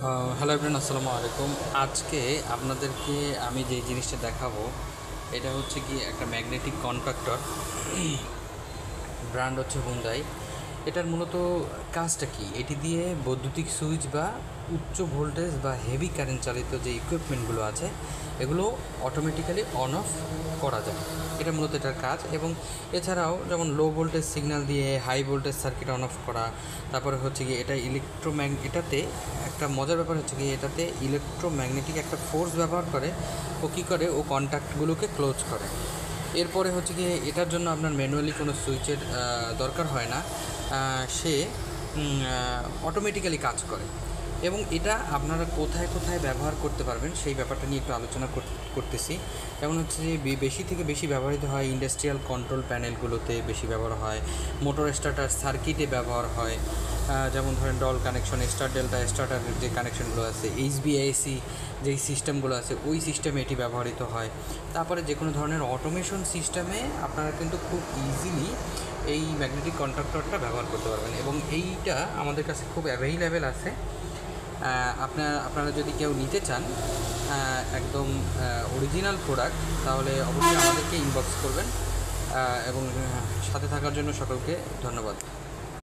Hello everyone, আসসালামু আলাইকুম। আজকে আপনাদেরকে আমি যে জিনিসটা দেখাবো এটা হচ্ছে কি একটা ম্যাগনেটিক কন্ট্রাক্টর। ব্র্যান্ড হচ্ছে হুন্ডাই। এটার মূলত কাজটা কি, এটি দিয়ে বৈদ্যুতিক সুইচ বা উচ্চ ভোল্টেজ বা হেভি কারেন্ট চালিত যে ইকুইপমেন্টগুলো আছে এগুলো অটোমেটিক্যালি অন অফ করা যায়। এটা মূলত এটার কাজ। এবং এছাড়াও যেমন লো ভোল্টেজ সিগন্যাল দিয়ে high voltage circuit on off করা। তারপরে হচ্ছে কি এটা এটাতে একটা মজার ব্যাপার হচ্ছে কি এটাতে ইলেকট্রোম্যাগনেটিক একটা ফোর্স ব্যবহার করে। ও কী করে, ও কন্ট্যাক্টগুলোকে ক্লোজ করে। এরপরে হচ্ছে কি এটার জন্য আপনার ম্যানুয়ালি কোনো সুইচের দরকার হয় না। সে অটোমেটিক্যালি কাজ করে। এবং এটা আপনারা কোথায় কোথায় ব্যবহার করতে পারবেন সেই ব্যাপারটা নিয়ে একটু আলোচনা করতেছি। যেমন হচ্ছে যে বেশি থেকে বেশি ব্যবহৃত হয় ইন্ডাস্ট্রিয়াল কন্ট্রোল প্যানেলগুলোতে, বেশি ব্যবহার হয় মোটর স্টার্টার সার্কিটে ব্যবহার হয়। যেমন ধরেন ডল কানেকশন, স্টার ডেল্টা স্টার্টারের যে কানেকশনগুলো আছে, এইচবিআইসি যেই সিস্টেমগুলো আছে ওই সিস্টেমে এটি ব্যবহৃত হয়। তারপরে যে কোনো ধরনের অটোমেশন সিস্টেমে আপনারা কিন্তু খুব ইজিলি এই ম্যাগনেটিক কন্ট্রাক্টরটা ব্যবহার করতে পারবেন। এবং এইটা আমাদের কাছে খুব অ্যাভেইলেবেল আছে। আপনারা যদি কেউ নিতে চান একদম অরিজিনাল প্রোডাক্ট, তাহলে অবশ্যই আমাদেরকে ইনবক্স করবেন। এবং সাথে থাকার জন্য সকলকে ধন্যবাদ।